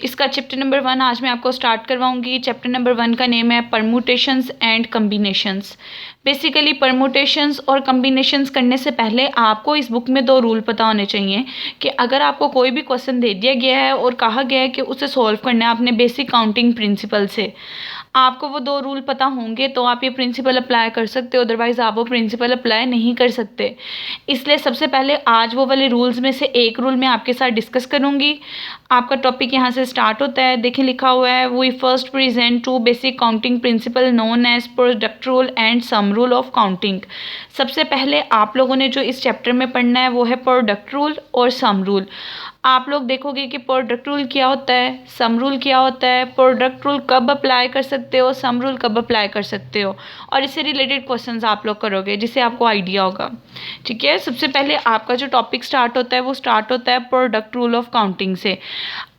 इसका chapter number 1 आज मैं आपको स्टार्ट करवाऊंगी। चैप्टर नंबर 1 का नेम है permutations and combinations. Basically permutations और कम्बिनेशंस करने से पहले आपको इस बुक में 2 रूल पता होने चाहिए कि अगर आपको कोई भी क्वेश्चन दे दिया गया है और कहा गया है कि उसे सॉल्व करना है आपने बेसिक काउंटिंग प्रिंसिपल से, आपको वो 2 रूल पता होंगे तो आप ये प्रिंसिपल अप्लाई कर सकते हो, अदरवाइज आप वो प्रिंसिपल अप्लाई नहीं कर सकते। इसलिए सबसे पहले आज वो वाले रूल्स में से एक रूल मैं आपके साथ डिस्कस करूंगी। आपका टॉपिक यहाँ से स्टार्ट होता है। देखिए लिखा हुआ है, we first present 2 basic counting principle known as product rule and sum rule of counting. सबसे पहले आप लोगों ने जो इस चैप्टर में पढ़ना है वो है प्रोडक्ट रूल और सम रूल। आप लोग देखोगे कि प्रोडक्ट रूल क्या होता है, सम रूल क्या होता है, प्रोडक्ट रूल कब अप्लाई कर सकते हो, सम रूल कब अप्लाई कर सकते हो, और इससे रिलेटेड क्वेश्चंस आप लोग करोगे जिससे आपको आइडिया होगा। ठीक है, सबसे पहले आपका जो टॉपिक स्टार्ट होता है वो स्टार्ट होता है प्रोडक्ट रूल ऑफ काउंटिंग से।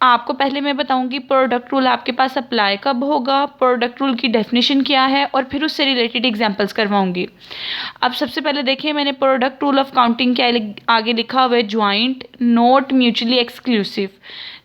आपको पहले मैं बताऊंगी प्रोडक्ट रूल आपके पास अप्लाई कब होगा, प्रोडक्ट रूल की डेफिनेशन क्या है, और फिर उससे रिलेटेड एग्जांपल्स करवाऊंगी। अब सबसे पहले देखिए मैंने प्रोडक्ट रूल ऑफ काउंटिंग के आगे लिखा हुआ है ज्वाइंट नॉट म्यूचुअली एक्सक्लूसिव।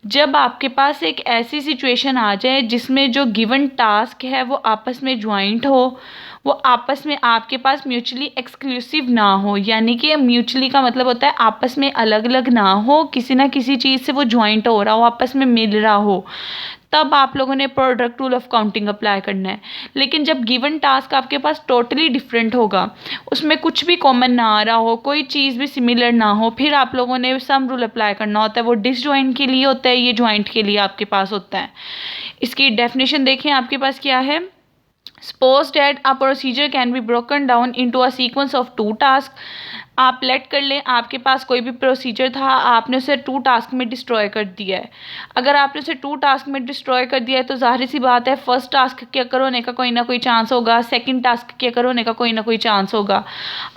जब आपके पास एक ऐसी सिचुएशन आ जाए जिसमें जो गिवन टास्क है वो आपस में ज्वाइंट हो, वो आपस में आपके पास म्यूचुअली एक्सक्लूसिव ना हो, यानी कि म्यूचुअली का मतलब होता है आपस में अलग अलग ना हो, किसी ना किसी चीज़ से वो ज्वाइंट हो रहा हो, आपस में मिल रहा हो, तब आप लोगों ने product rule of counting apply करना है। लेकिन जब गिवन टास्क आपके पास टोटली डिफरेंट होगा, उसमें कुछ भी कॉमन ना आ रहा हो, कोई चीज़ भी सिमिलर ना हो, फिर आप लोगों ने सम रूल अप्लाई करना होता है। वो डिसजॉइंट के लिए होता है, ये ज्वाइंट के लिए आपके पास होता है। इसकी डेफिनेशन देखें आपके पास क्या है। Suppose that a procedure can be broken down into a sequence of 2 tasks। आप लेट कर लें आपके पास कोई भी प्रोसीजर था, आपने उसे 2 टास्क में डिस्ट्रॉय कर दिया है। अगर आपने उसे 2 टास्क में डिस्ट्रॉय कर दिया है तो जाहिर सी बात है फर्स्ट टास्क के अकर होने का कोई ना कोई चांस होगा, सेकंड टास्क के अकर होने का कोई ना कोई चांस होगा।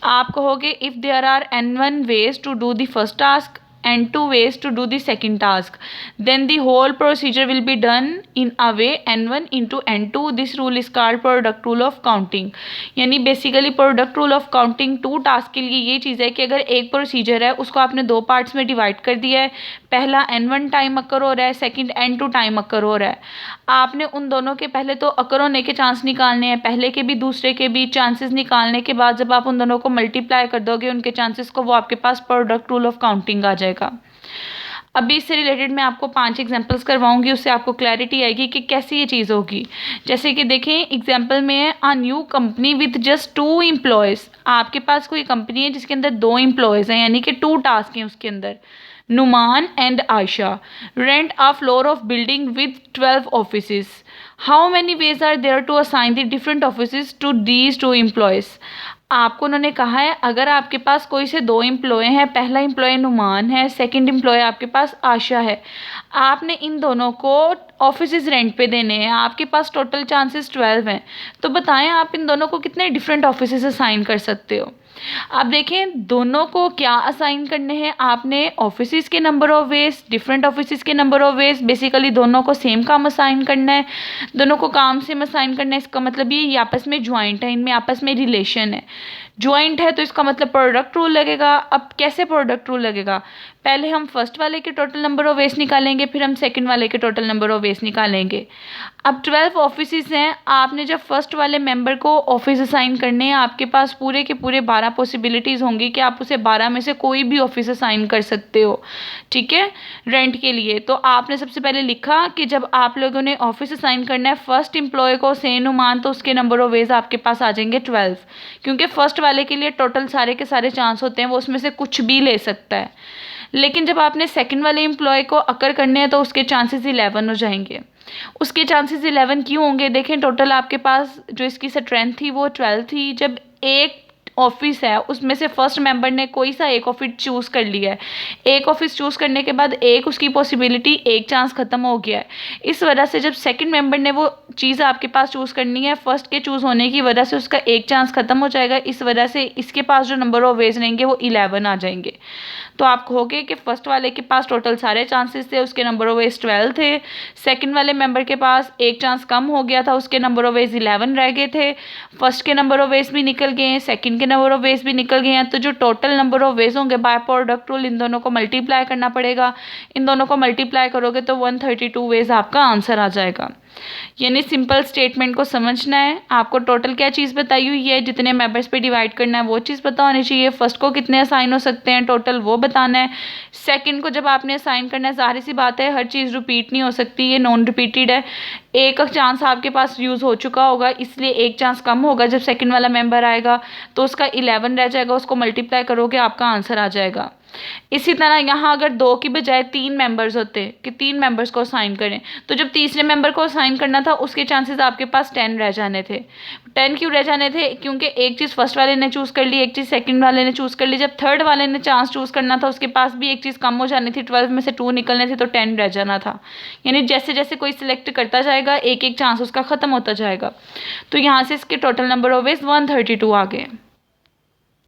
आप कहोगे if there are n1 ways to do the first task and 2 ways to do the second task, then the whole procedure will be done in a way n1 into n2। this rule is called product rule of counting। यानी basically product rule of counting 2 task के लिए ये चीज़ है कि अगर एक procedure है उसको आपने 2 पार्ट्स में डिवाइड कर दिया है, पहला n1 टाइम अकर हो रहा है, सेकंड n2 टाइम अकर हो रहा है। आपने उन दोनों के पहले तो अकर होने के चांस निकालने हैं, पहले के भी दूसरे के भी चांसेस निकालने के बाद जब आप उन दोनों को मल्टीप्लाई कर दोगे उनके चांसेस को, वो आपके पास प्रोडक्ट रूल ऑफ काउंटिंग आ जाएगा। अभी इससे रिलेटेड मैं आपको 5 एग्जांपल्स करवाऊंगी, उससे आपको क्लैरिटी आएगी कि कैसे ये चीज़ होगी। जैसे कि देखें एग्जांपल में है a new company with just 2 employees. आपके पास कोई कंपनी है जिसके अंदर 2 एम्प्लॉयज़ हैं, यानी कि 2 टास्क हैं उसके अंदर। Numan and Ayesha rent a floor of building with 12 offices. How many ways are there to assign the different offices to these 2 employees. आपको उन्होंने कहा है अगर आपके पास कोई से 2 एम्प्लॉय हैं, पहला एम्प्लॉय नुमान है, सेकंड एम्प्लॉय आपके पास आशा है, आपने इन दोनों को ऑफिसेज रेंट पे देने हैं, आपके पास टोटल चांसेस 12 हैं, तो बताएं आप इन दोनों को कितने डिफरेंट ऑफिसेज असाइन कर सकते हो। अब देखें दोनों को क्या असाइन करने हैं, आपने ऑफिसेज के number of ways, different offices के नंबर ऑफ वेज, बेसिकली दोनों को सेम काम असाइन करना है, दोनों को काम सेम असाइन करना है। इसका मतलब ये आपस में ज्वाइंट है, इनमें आपस में रिलेशन है। ज्वाइंट है तो इसका मतलब प्रोडक्ट रूल लगेगा। अब कैसे प्रोडक्ट रूल लगेगा, पहले हम फर्स्ट वाले के टोटल नंबर ऑफ वेज निकालेंगे, फिर हम सेकंड वाले के टोटल नंबर ऑफ वेज निकालेंगे। अब 12 ऑफिसेज हैं, आपने जब फर्स्ट वाले मेंबर को ऑफिस असाइन करने हैं, आपके पास पूरे के पूरे 12 पॉसिबिलिटीज़ होंगी कि आप उसे 12 में से कोई भी ऑफिस असाइन कर सकते हो। ठीक है, रेंट के लिए तो आपने सबसे पहले लिखा कि जब आप लोगों ने ऑफिस असाइन करना है फर्स्ट एम्प्लॉय को से नुमान, तो उसके नंबर ऑफ वेज आपके पास आ जाएंगे 12, क्योंकि फर्स्ट वाले के लिए टोटल सारे के सारे चांस होते हैं, वो उसमें से कुछ भी ले सकता है। लेकिन जब आपने सेकंड वाले एम्प्लॉय को अकर करने हैं तो उसके चांसेस 11 हो जाएंगे। उसके चांसेस 11 क्यों होंगे, देखें टोटल आपके पास जो इसकी स्ट्रेंथ थी वो 12 थी। जब एक ऑफिस है उसमें से फर्स्ट मेंबर ने कोई सा एक ऑफिस चूज़ कर लिया है, एक ऑफिस चूज़ करने के बाद एक उसकी पॉसिबिलिटी, एक चांस ख़त्म हो गया है। इस वजह से जब सेकंड मेंबर ने वो चीज़ आपके पास चूज़ करनी है, फर्स्ट के चूज़ होने की वजह से उसका एक चांस ख़त्म हो जाएगा। इस वजह से इसके पास जो नंबर ऑफ वेज रहेंगे वो 11 आ जाएंगे। तो आप कहोगे कि फर्स्ट वाले के पास टोटल सारे चांसेस थे, उसके नंबर ऑफ वेज 12 थे। सेकंड वाले मेंबर के पास एक चांस कम हो गया था, उसके नंबर ऑफ वेज 11 रह गए थे। फर्स्ट के नंबर ऑफ वेज भी निकल गए, सेकंड के नंबर ऑफ वेज भी निकल गए हैं, तो जो टोटल नंबर ऑफ वेज होंगे बाय प्रोडक्ट रूल, इन दोनों को मल्टीप्लाई करना पड़ेगा। इन दोनों को मल्टीप्लाई करोगे तो 132 वेज आपका आंसर आ जाएगा। यानी सिंपल स्टेटमेंट को समझना है, आपको टोटल क्या चीज़ बताई हुई है, जितने मेंबर्स पे डिवाइड करना है वो चीज़ पता होनी चाहिए। फर्स्ट को कितने असाइन हो सकते हैं टोटल वो बताना है। सेकंड को जब आपने असाइन करना है, ज़ाहिर सी बात है हर चीज़ रिपीट नहीं हो सकती, ये नॉन रिपीटेड है। एक चांस आपके पास यूज़ हो चुका होगा, इसलिए एक चांस कम होगा। जब सेकंड वाला मेंबर आएगा तो उसका 11 रह जाएगा, उसको मल्टीप्लाई करोगे आपका आंसर आ जाएगा। इसी तरह यहाँ अगर 2 की बजाय 3 मेंबर्स होते कि 3 मेंबर्स को असाइन करें, तो जब तीसरे मेंबर को असाइन करना था उसके चांसेस आपके पास 10 रह जाने थे। 10 क्यों रह जाने थे? क्योंकि एक चीज़ फर्स्ट वाले ने चूज़ कर ली, एक चीज़ सेकंड वाले ने चूज़ कर ली। जब थर्ड वाले ने चांस चूज़ करना था उसके पास भी एक चीज़ कम हो जानी थी, 12 में से 2 निकलने थे तो 10 रह जाना था। यानी जैसे जैसे कोई सिलेक्ट करता जाएगा एक एक चांस उसका ख़त्म होता जाएगा। तो यहाँ से इसके टोटल नंबर ऑफ वेज 132 आ गए।